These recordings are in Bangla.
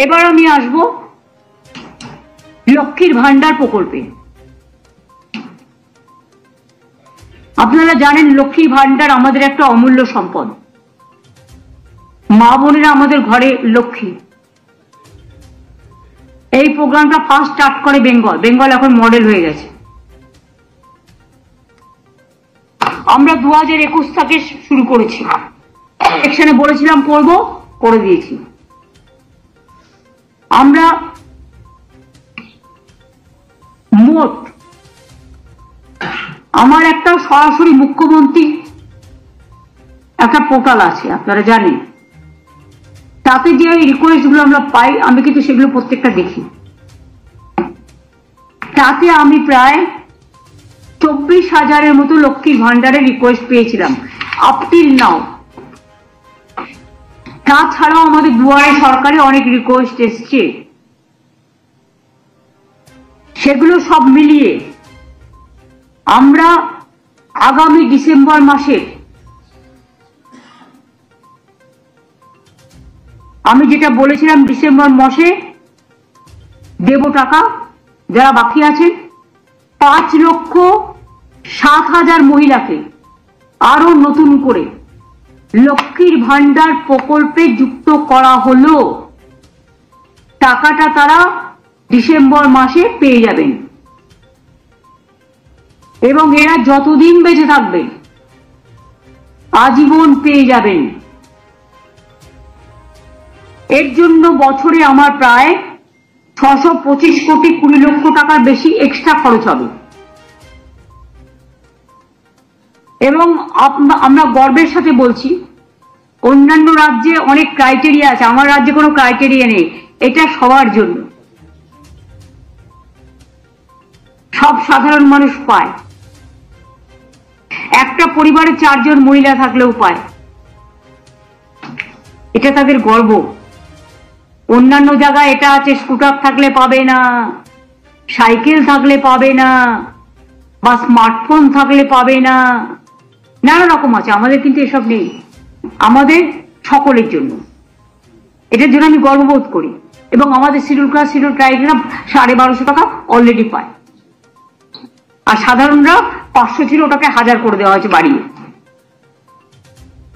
এবার আমি আসব লক্ষ্মীর ভান্ডার প্রকল্পে। আপনারা জানেন লক্ষ্মীর ভান্ডার আমাদের একটা অমূল্য সম্পদ। মা বোনেরা আমাদের ঘরে লক্ষ্মী। এই প্রোগ্রামটা ফার্স্ট স্টার্ট করে বেঙ্গল। বেঙ্গল এখন মডেল হয়ে গেছে। আমরা 2021 থেকে শুরু করেছি। ইলেকশনে বলেছিলাম করব, করে দিয়েছি। আমরা মোট আমার একটা সরাসরি মুখ্যমন্ত্রী একটা পোর্টাল আছে, আপনারা জানেন। তাতে যে রিকোয়েস্ট গুলো আমরা পাই, আমি কিন্তু সেগুলো প্রত্যেকটা দেখি। তাতে আমি প্রায় 24,000-এর মতো লক্ষ্মীর ভান্ডারের রিকোয়েস্ট পেয়েছিলাম আপ টিল নাও। তাছাড়াও আমাদের দুয়ারে সরকারে অনেক রিকোয়েস্ট এসছে। সেগুলো সব মিলিয়ে আমরা আগামী ডিসেম্বর মাসে, আমি যেটা বলেছিলাম ডিসেম্বর মাসে দেব টাকা যারা বাকি আছেন, 5,07,000 মহিলাকে আরো নতুন করে লক্ষ্মীর ভান্ডার প্রকল্পে যুক্ত করা হলো। টাকাটা তারা ডিসেম্বর মাসে পেয়ে যাবেন এবং এরা যতদিন বেঁচে থাকবে আজীবন পেয়ে যাবেন। এর জন্য বছরে আমার প্রায় 625 কোটি 20 লক্ষ টাকার বেশি এক্সট্রা খরচ হবে। এবং আমরা গর্বের সাথে বলছি, অন্যান্য রাজ্যে অনেক ক্রাইটেরিয়া আছে, আমার রাজ্যে কোনো ক্রাইটেরিয়া নেই। এটা সবার জন্য, সব সাধারণ মানুষ পায়। একটা পরিবারে 4 জন মহিলা থাকলেও পায়। এটা তাদের গর্ব। অন্যান্য জায়গায় এটা আছে, স্কুটার থাকলে পাবে না, সাইকেল থাকলে পাবে না, বা স্মার্টফোন থাকলে পাবে না, নানা রকম আছে। আমাদের কিন্তু এসব নেই, আমাদের সকলের জন্য। এটার জন্য আমি গর্ববোধ করি। এবং আমাদের শিডিউল ক্লাস শিডিউল ট্রাইবেরা 1250 টাকা অলরেডি পায়, আর সাধারণরা 500 ছিল, ওটাকে 1000 করে দেওয়া হয়েছে বাড়িয়ে।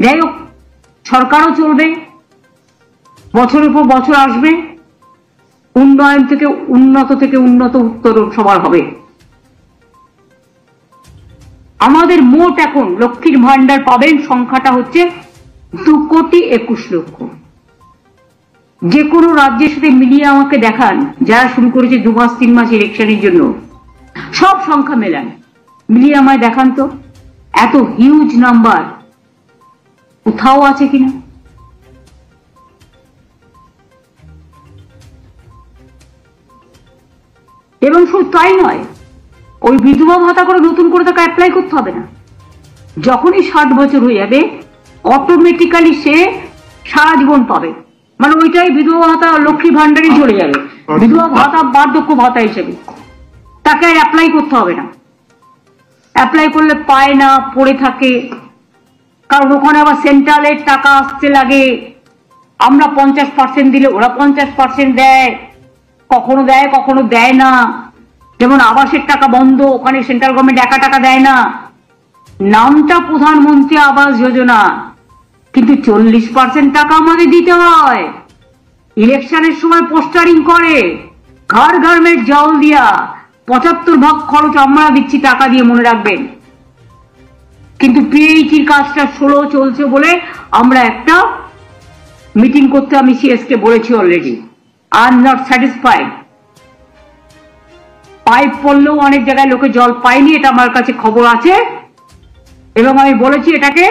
যাই হোক, সরকারও চলবে, বছরের পর বছর আসবে, উন্নয়ন থেকে উন্নত উত্তর সবার হবে। আমাদের মোট এখন লক্ষ্মীর ভান্ডার পাবেন সংখ্যাটা হচ্ছে 2,21,00,000। যে কোনো রাজ্যের সাথে মিলিয়ে আমাকে দেখান, যারা শুরু করেছে 2 মাস 3 মাস ইলেকশনের জন্য, সব সংখ্যা মেলান, মিলিয়ে আমায় দেখান তো এত হিউজ নাম্বার কোথাও আছে কিনা। এবং শুধু তাই নয়, ওই বিধবা ভাতা করে নতুন করে তাকে অ্যাপ্লাই করতে হবে না। যখনই 60 বছর হয়ে যাবে অটোমেটিক্যালি সে সারা জীবন পাবে। মানে ওইটাই বিধবা ভাতা লক্ষ্মী ভান্ডারে চলে যাবে, বিধবা ভাতা বার্ধক্য ভাতা হিসেবে। তাকে আর অ্যাপ্লাই করতে হবে না। অ্যাপ্লাই করলে পায় না, পড়ে থাকে, কারণ ওখানে আবার সেন্ট্রালের টাকা আসতে লাগে। আমরা 50% দিলে ওরা 50% দেয়, কখনো দেয় কখনো দেয় না। যেমন আবাসের টাকা বন্ধ, ওখানে সেন্ট্রাল গভর্নমেন্ট একা টাকা দেয় না। নামটা প্রধানমন্ত্রী আবাস যোজনা, কিন্তু 40% টাকা আমাদের দিতে হয়। ইলেকশনের সময় পোস্টারিং করে, ঘর ঘরমের জল দিয়া 75 ভাগ খরচ আমরা দিচ্ছি টাকা দিয়ে, মনে রাখবেন। কিন্তু পিএইচির কাজটা স্লো চলছে বলে আমরা একটা মিটিং করতে আমি সিএসকে বলেছি already. I am not satisfied. Pipe পড়লেও অনেক জায়গায় লোকে জল পায়নি, এটা আমার কাছে খবর আছে। এবং আমি বলেছি এটাকে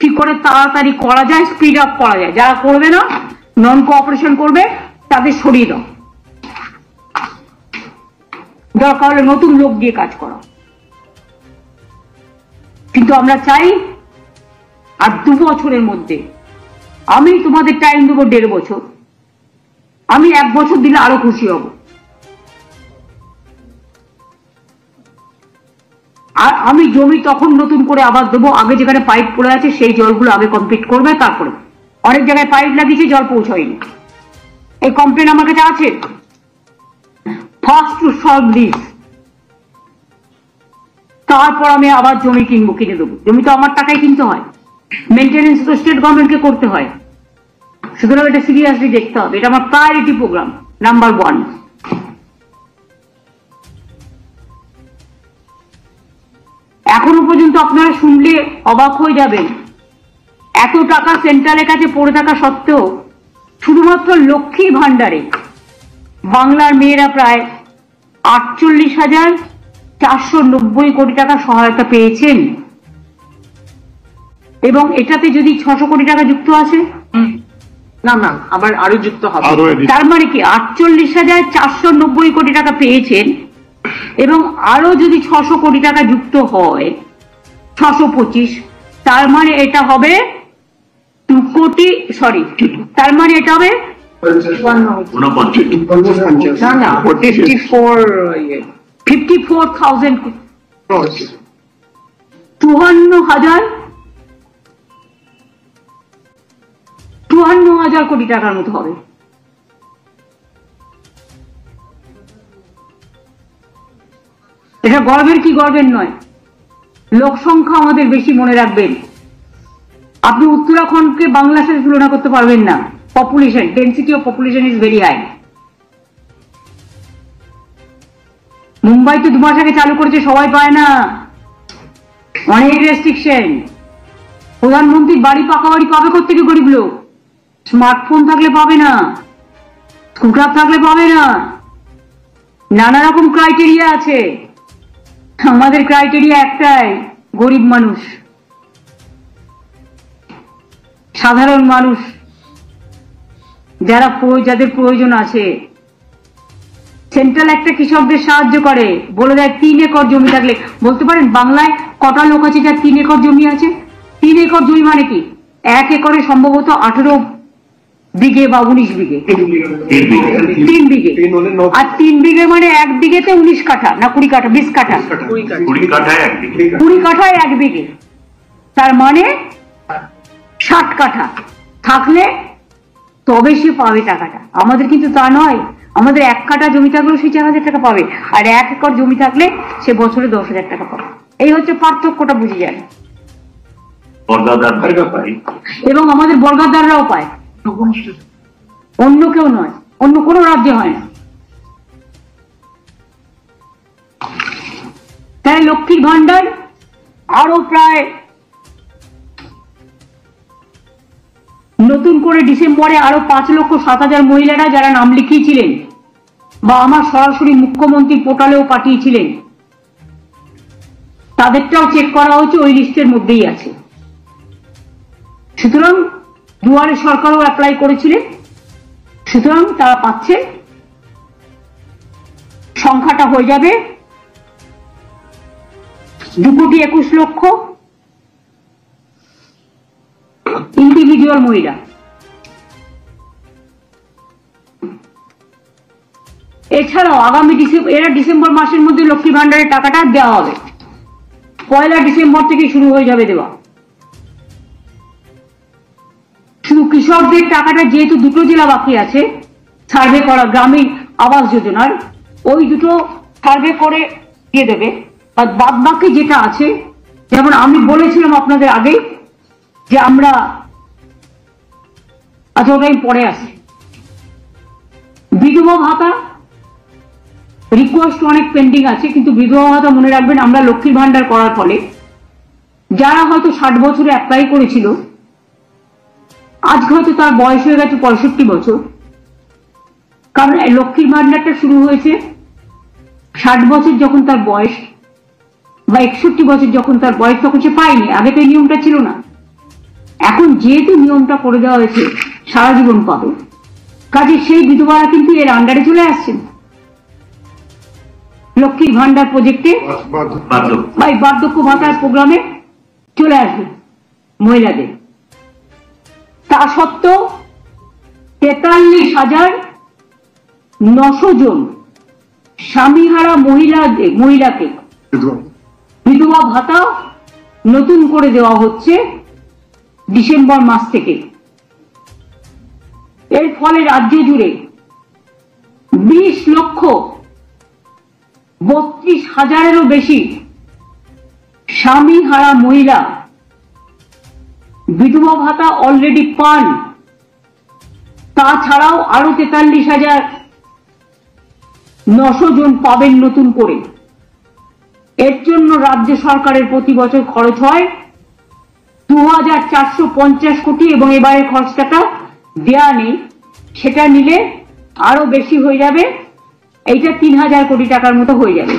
কি করে তাড়াতাড়ি করা যায়, স্পিড আপ করা যায়। যারা করবে না, নন কোঅপারেশন করবে, তাদের সরিয়ে দাও, দরকার হলে নতুন লোক দিয়ে কাজ করো। কিন্তু আমরা চাই আর 2 বছরের মধ্যে, আমি তোমাদের টাইম দেবো 1.5 বছর, আমি 1 বছর দিলে আরো খুশি হব। আর আমি জমি তখন নতুন করে আবার দেবো, আগে যেখানে পাইপ পড়ে আছে সেই জলগুলো আগে কমপ্লিট করবে, তারপরে। অনেক জায়গায় পাইপ লাগিয়েছে, জল পৌঁছায়নি। এই কমপ্লেন আমার কাছে আছে। ফার্স্ট টু সলভ দিস, তারপর আমি আবার জমি কিনবো, কিনে দেবো। জমি তো আমার টাকায় কিনতে হয়, মেনটেনেন্স তো স্টেট গভর্নমেন্টকে করতে হয়। সুতরাং এটা সিরিয়াসলি দেখতে হবে, এটা আমার প্রায়োরিটি প্রোগ্রাম নাম্বার 1। এখনো পর্যন্ত আপনারা শুনলে অবাক হয়ে যাবেন, এত টাকা সেন্ট্রালের কাছে পড়ে থাকা সত্ত্বেও শুধুমাত্র লক্ষ্মীর ভান্ডারে বাংলার মেয়েরা প্রায় 48,490 কোটি টাকা সহায়তা পেয়েছেন। এবং এটাতে যদি 600 কোটি টাকা যুক্ত আছে, না না আবার আরো যুক্ত হবে, তার মানে কি 48,490 কোটি টাকা পেয়েছেন, এবং আরো যদি 600 কোটি টাকা যুক্ত হয় 625, তার মানে এটা হবে 2 কোটি, সরি, তার মানে এটা হবে 54,000 52,000 কোটি টাকার মতো হবে। এটা গর্বের কি গর্বের নয়। লোক সংখ্যা আমাদের বেশি, মনে রাখবেন। আপনি উত্তরাখণ্ডকে বাংলার সাথে তুলনা করতে পারবেন না। Population, density of population is very high. Mumbai তো 2 মাস আগে চালু করেছে, সবাই পায় না, অনেক রেস্ট্রিকশন। প্রধানমন্ত্রীর বাড়ি, পাকা বাড়ি পাবে কোত্থেকে গরিব লোক? স্মার্টফোন থাকলে পাবে না, স্কুটার থাকলে পাবে না, নানা রকম ক্রাইটেরিয়া আছে। আমাদের ক্রাইটেরিয়া একটাই, গরিব মানুষ, সাধারণ মানুষ, যাদের প্রয়োজন আছে। সেন্ট্রাল একটা কৃষকদের সাহায্য করে, বলে দেয় 3 একর জমি থাকলে। বলতে পারেন বাংলায় কটা লোক আছে যার 3 একর জমি আছে? 3 একর জমি মানে কি? 1 একরে সম্ভবত 18 বিঘে বা 19 বিঘে, 3 বিঘে। আর 3 বিঘে মানে 1 বিঘেতে 19 কাঠা না 20 কাঠা, 20 কাঠা, 20 কাঠায় 1 বিঘে। তার মানে 60 কাঠা থাকলে তবে সে পাবে টাকাটা। আমাদের কিন্তু তা নয়, আমাদের 1 কাঠা জমি থাকলেও সে 4,000 টাকা পাবে, আর 1 একর জমি থাকলে সে বছরে 10,000 টাকা পাবে। এই হচ্ছে পার্থক্যটা, বুঝে যায়। এবং আমাদের বর্গাদাররাও পায়, অন্য কেউ নয়, অন্য কোনো রাজ্যে হয় না। তাই লক্ষ্মীর ভান্ডার আরো প্রায় নতুন করে ডিসেম্বরে আরো 5,07,000 মহিলারা যারা নাম লিখিয়েছিলেন বা আমার সরাসরি মুখ্যমন্ত্রী পোর্টালেও পাঠিয়েছিলেন, তাদেরটাও চেক করা হয়েছে, ওই লিস্টের মধ্যেই আছে। সুতরাং দুয়ারে সরকারও অ্যাপ্লাই করেছিলেন, সুতরাং তারা পাচ্ছেন। সংখ্যাটা হয়ে যাবে 2,21,00,000 ইন্ডিভিজুয়াল মহিলা। এছাড়াও আগামী ডিসেম্বর মাসের মধ্যে লক্ষ্মী ভান্ডারের টাকাটা দেওয়া হবে। 1 ডিসেম্বর থেকে শুরু হয়ে যাবে দেওয়া। শুধু কৃষকদের টাকাটা যেহেতু 2টো জেলা বাকি আছে সার্ভে করা, গ্রামীণ আবাস যোজনার, ওই 2টো সার্ভে করে দিয়ে দেবে। আর বাদ বাকি যেটা আছে, যেমন আমি বলেছিলাম আপনাদের আগে যে আমরা, আচ্ছা ওটা আমি পরে আসি। বিধবা ভাতা রিকোয়েস্ট অনেক পেন্ডিং আছে, কিন্তু বিধবা ভাতা মনে রাখবেন, আমরা লক্ষ্মীর ভান্ডার করার ফলে যারা হয়তো 60 বছরে অ্যাপ্লাই করেছিল, আজকে হয়তো তার বয়স হয়ে গেছে 65 বছর, কারণ লক্ষ্মীর ভান্ডারটা শুরু হয়েছে 60 বছর যখন তার বয়স, বা 61 বছর যখন তার বয়স, তখন সে পায়নি। আগে তো এই নিয়মটা ছিল না। এখন যেহেতু নিয়মটা করে দেওয়া হয়েছে, সারা জীবন পাবে, কাজে সেই বিধবারা কিন্তু এর আন্ডারে চলে আসছেন, লক্ষ্মীর ভান্ডার প্রজেক্টে বা বার্ধক্য ভাতার প্রোগ্রামে চলে আসবে মহিলাদের। তা সত্ত্বেও 43,900 জন স্বামীহারা মহিলাকে বিধবা ভাতা নতুন করে দেওয়া হচ্ছে ডিসেম্বর মাস থেকে। এর ফলে রাজ্য জুড়ে 20,32,000-এরও বেশি স্বামী হারা মহিলা বিধবা ভাতা অলরেডি পান। তাছাড়াও আরো 43,900 জন পাবেন নতুন করে। এর জন্য রাজ্য সরকারের প্রতি বছর খরচ হয় 2,450 কোটি, এবং এবারের খরচটা দেয়া নেই, সেটা নিলে আরো বেশি হয়ে যাবে, এইটা 3,000 কোটি টাকার মতো হয়ে যাবে।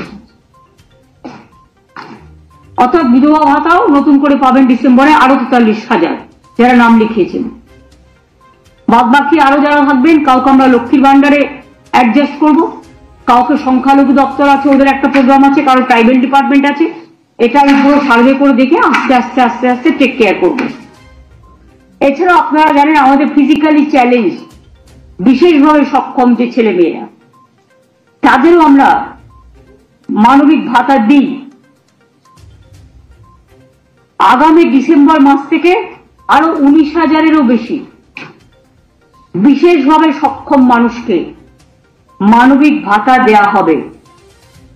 অর্থাৎ বিধবা ভাতাও নতুন করে পাবেন ডিসেম্বরে আরো 43,000 যারা নাম লিখিয়েছেন। বাদ বাকি আরো যারা থাকবেন, কাউকে আমরা লক্ষ্মীর ভান্ডারে অ্যাডজাস্ট করব, কাউকে সংখ্যালঘু দপ্তর আছে, ওদের একটা প্রোগ্রাম আছে, কারো ট্রাইবেল ডিপার্টমেন্ট আছে, এটা আমি পুরো সার্ভে করে দেখে আস্তে আস্তে আস্তে আস্তে টেক কেয়ার করব। এছাড়াও আপনারা জানেন আমাদের ফিজিক্যালি চ্যালেঞ্জ, বিশেষভাবে সক্ষম যে ছেলে মেয়েরা, তাদেরও আমরা মানবিক ভাতা দিই। আগামী ডিসেম্বর মাস থেকে আরো 19,000-এরও বেশি বিশেষভাবে সক্ষম মানুষকে মানবিক ভাতা দেয়া হবে।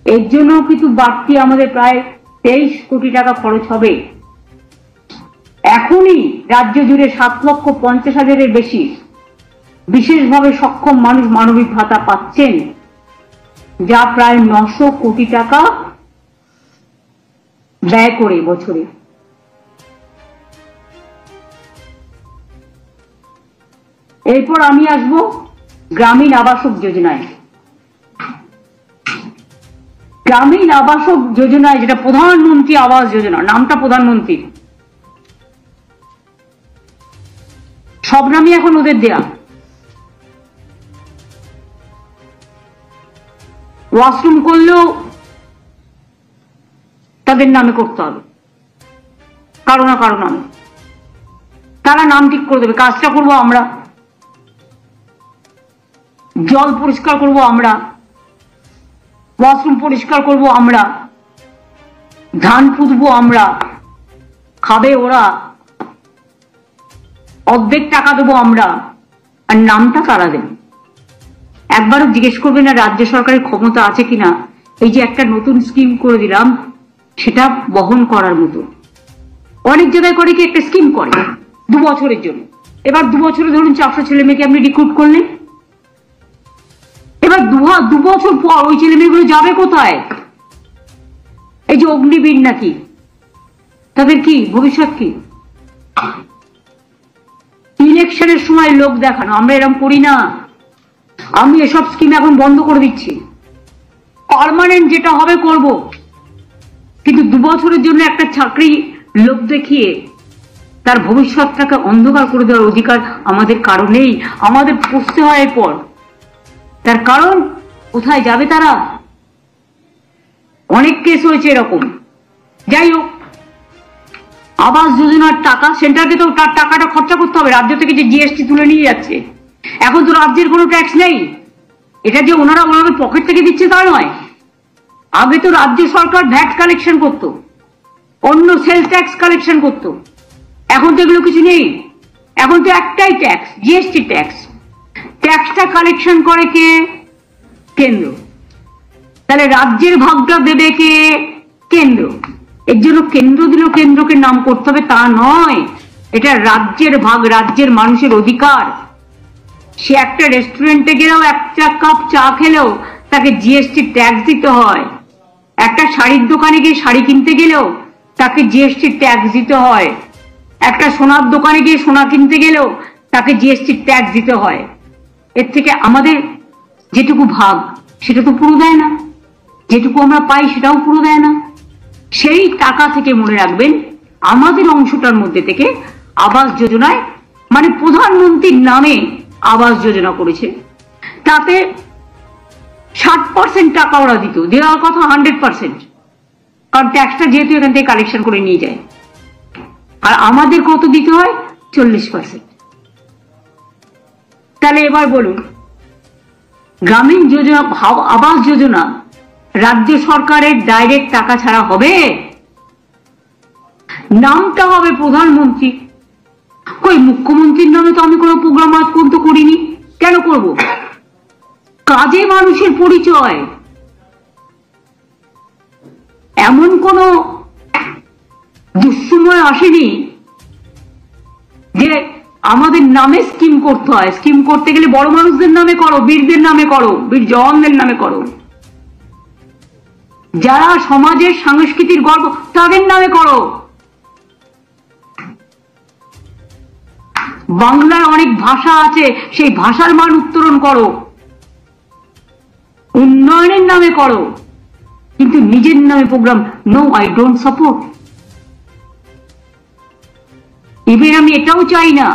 এর জন্য কিন্তু বাড়তি আমাদের প্রায় 23 কোটি টাকা খরচ হবে। এখনই রাজ্য জুড়ে 7,50,000-এর বেশি বিশেষভাবে সক্ষম মানুষ মানবিক ভাতা পাচ্ছেন, যা প্রায় 900 কোটি টাকা ব্যয় করে বছরে। এরপর আমি আসব গ্রামীণ আবাসক যোজনায়। গ্রামীণ আবাসক যোজনায়, যেটা প্রধানমন্ত্রী আবাস যোজনা, নামটা প্রধানমন্ত্রী, সব নামই এখন ওদের দেয়া। ওয়াশরুম করলেও তাদের নামে করতে হবে, কারো না কারো নামে। তারা নাম ঠিক করে দেবে, কাজটা করবো আমরা, জল পরিষ্কার করব আমরা, ওয়াশরুম পরিষ্কার করব আমরা, ধান পুঁতবো আমরা, খাবে ওরা, অর্ধেক টাকা দেবো আমরা, আর নামটা তারা দেবে। একবারও জিজ্ঞেস করবে না রাজ্য সরকারের ক্ষমতা আছে কিনা এই যে একটা নতুন স্কিম করে দিলাম সেটা বহন করার মতো। অনেক জায়গায় করে কি একটা স্কিম করে 2 বছরের জন্য, এবার 2 বছরে ধরুন 400 ছেলে মেয়েকে আপনি রিক্রুট করলেন, এবার 2 বছর পর ওই ছেলে মেয়েগুলো যাবে কোথায়? এই যে অগ্নিবীর নাকি, তাদের কি ভবিষ্যৎ কি? ইলেকশনের সময় লোক দেখানো, আমরা এরকম করি না। আমি এসব স্কিম এখন বন্ধ করে দিচ্ছি, পার্মানেন্ট যেটা হবে করব, কিন্তু 2 বছরের জন্য একটা চাকরি লোক দেখিয়ে তার ভবিষ্যৎটাকে অন্ধকার করে দেওয়ার অধিকার আমাদের কারো নেই। আমাদের পুষতে হয় এরপর, তার কারণ কোথায় যাবে তারা? অনেক কেস হয়েছে এরকম। যাই হোক, আবাস যোজনার টাকা সেন্টারকে তো তার টাকাটা খরচা করতে হবে, রাজ্য থেকে যে জিএসটি তুলে নিয়ে যাচ্ছে। এখন তো রাজ্যের কোনো ট্যাক্স নেই, এটা যে ওনারা ওনাদের পকেট থেকে দিচ্ছে তা নয়। আগে তো রাজ্য সরকার ভ্যাট কালেকশন করতো, অন্য সেলস ট্যাক্স কালেকশন করতো, এখন তো এগুলো কিছু নেই। এখন তো একটাই ট্যাক্স, জিএসটি ট্যাক্স। ট্যাক্সটা কালেকশন করে কে? কেন্দ্র। তাহলে রাজ্যের ভাগটা দেবে কে? কেন্দ্র। এর জন্য কেন্দ্র দিল, কেন্দ্রকে নাম করতে হবে তা নয়, এটা রাজ্যের ভাগ, রাজ্যের মানুষের অধিকার। সে একটা রেস্টুরেন্টে গেলেও, একটা কাপ চা খেলেও তাকে জিএসটি ট্যাক্স দিতে হয়। একটা শাড়ির দোকানে গিয়ে শাড়ি কিনতে গেলেও তাকে জিএসটি ট্যাক্স দিতে হয়। একটা সোনার দোকানে গিয়ে সোনা কিনতে গেলেও তাকে জিএসটি ট্যাক্স দিতে হয়। এর থেকে আমাদের যেটুকু ভাগ সেটা তো পুরো দেয় না, যেটুকু আমরা পাই সেটাও পুরো দেয় না। সেই টাকা থেকে মনে রাখবেন আমাদের অংশটার মধ্যে থেকে আবাস যোজনায়, মানে প্রধানমন্ত্রীর নামে আবাস যোজনা করেছে, তাতে 60% টাকা ওরা দিত, দেওয়ার কথা 100%, কারণ ট্যাক্সটা যেহেতু এখান থেকে কালেকশন করে নিয়ে যায়। আর আমাদের কত দিতে হয়? 40%। তাহলে এবার বলুন, গ্রামীণ যোজনা, আবাস যোজনা রাজ্য সরকারের ডাইরেক্ট টাকা ছাড়া হবে? নামটা হবে প্রধানমন্ত্রী। কই মুখ্যমন্ত্রীর নামে তো আমি কোনো প্রোগ্রাম আজ পর্যন্ত করিনি, কেন করব? কাজে মানুষের পরিচয়। এমন কোন দুঃসময় আসেনি যে আমাদের নামে স্কিম করতে হয়। স্কিম করতে গেলে বড় মানুষদের নামে করো, বীরদের নামে করো, বীর জওয়ানদের নামে করো, যারা সমাজের সংস্কৃতির গর্ব তাদের নামে করো। বাংলার অনেক ভাষা আছে, সেই ভাষার মান উত্তরণ করো, উন্নয়নের নামে করো, কিন্তু নিজের নামে programme no, I don't support. Even আমি এটাও চাই না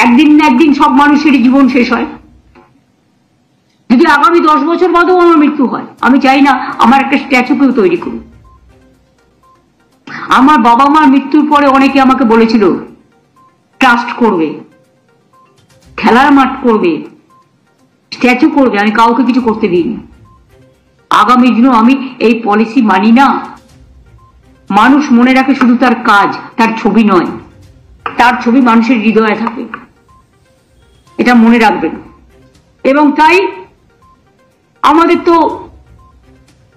একদিন না একদিন সব মানুষেরই জীবন শেষ হয়। যদি আগামী 10 বছর বাদেও আমার মৃত্যু হয়, আমি চাই না আমার একটা স্ট্যাচু কেউ তৈরি করুন। আমার বাবা মার মৃত্যুর পরে অনেকে আমাকে বলেছিল ট্রাস্ট করবে, খেলার মাঠ করবে, স্ট্যাচু করবে, আমি কাউকে কিছু করতে দিইনি। আগামী দিনও আমি এই পলিসি মানি না। মানুষ মনে রাখে শুধু তার কাজ, তার ছবি নয়, তার ছবি মানুষের হৃদয়ে থাকে, এটা মনে রাখবেন। এবং তাই আমাদের তো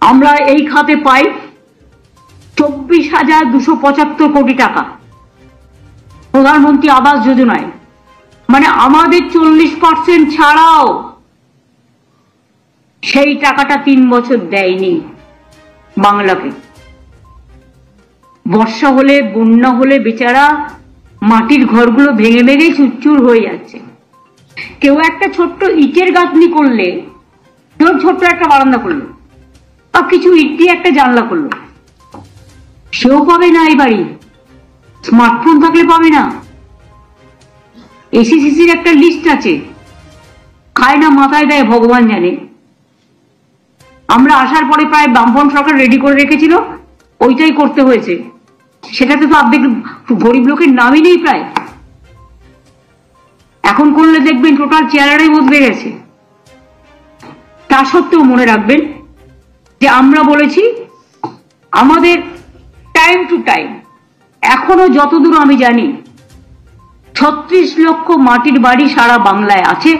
আমরা এই খাতে পাই 24,275 কোটি টাকা প্রধানমন্ত্রী আবাস যোজনায়, মানে আমাদের 40% ছাড়াও সেই টাকাটা 3 বছর দেয়নি বাংলাকে। বর্ষা হলে, বন্যা হলে বেচারা মাটির ঘরগুলো ভেঙে ভেঙে চুরচুর হয়ে যাচ্ছে। কেউ একটা ছোট্ট ইটের গাঁথনি করলে, কেউ ছোট্ট একটা বারান্দা করলো, বা কিছু ইট দিয়ে একটা জানলা করলো, সেও পাবে না এই বাড়ি। স্মার্টফোন থাকলে পাবে না। এসিসিসির একটা লিস্ট আছে, খায় না মাথায় দেয় ভগবান জানে। আমরা আসার পরে প্রায় বামপন সরকার রেডি করে রেখেছিল, ওইটাই করতে হয়েছে। সেটাতে তো অর্ধেক গরিব লোকের নামই নেই প্রায়। এখন করলে দেখবেন টোটাল চেহারাটাই বদলে গেছে। তা সত্ত্বেও মনে রাখবেন যে আমরা বলেছি আমাদের টাইম টু টাইম, এখনো যতদূর আমি জানি 36 লক্ষ মাটির বাড়ি সারা বাংলায় আছে।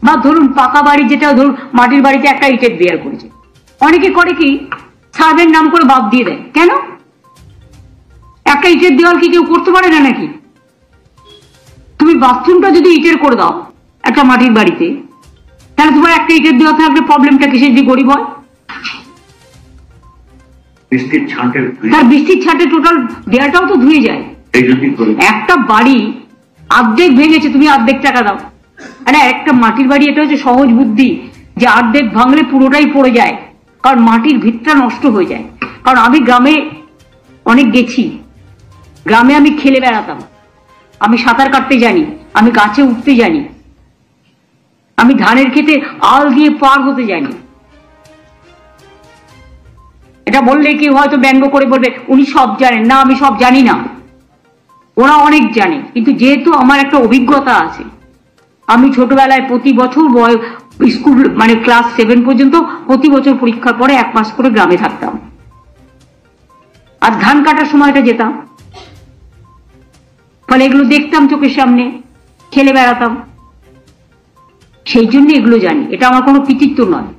বা ধরুন পাকা বাড়ি, যেটা ধরুন মাটির বাড়িতে একটা ইটের দেয়াল করেছে, অনেকে করে কি সার্ভের নাম করে বাদ দিয়ে দেয়। কেন? একটা ইটের দেওয়াল কি কেউ করতে পারে না নাকি? তুমি বাথরুমটা যদি ইটের করে দাও একটা মাটির বাড়িতে, তাহলে তোমার একটা ইটের দেওয়া থাকলে প্রবলেমটা কিসের? যে গরিব হয়, তার বৃষ্টির ছাঁটে টোটাল দেয়ালটাও তো ধুয়ে যায়। একটা বাড়ি অর্ধেক ভেঙেছে, তুমি অর্ধেক টাকা দাও। আরে একটা মাটির বাড়ি, এটা হচ্ছে সহজ বুদ্ধি, যে অর্ধেক ভাঙলে পুরোটাই পড়ে যায়, কারণ মাটির ভিতটা নষ্ট হয়ে যায়। কারণ আমি গ্রামে অনেক গেছি, গ্রামে আমি খেলে বেড়াতাম, আমি সাঁতার কাটতে জানি, আমি গাছে উঠতে জানি, আমি ধানের খেতে আল দিয়ে পার হতে জানি। এটা বললে কেউ হয়তো ব্যঙ্গ করে বলবে উনি সব জানেন। না, আমি সব জানি না, ওরা অনেক জানে। কিন্তু যেহেতু আমার একটা অভিজ্ঞতা আছে, আমি ছোটবেলায় প্রতি বছর স্কুল মানে ক্লাস 7 পর্যন্ত প্রতি বছর পরীক্ষার পরে 1 মাস করে গ্রামে থাকতাম, আর ধান কাটার সময়টা যেতাম, ফলে এগুলো দেখতাম চোখের সামনে, খেলে বেড়াতাম, সেই জন্য এগুলো জানি। এটা আমার কোনো কৃতিত্ব নয়।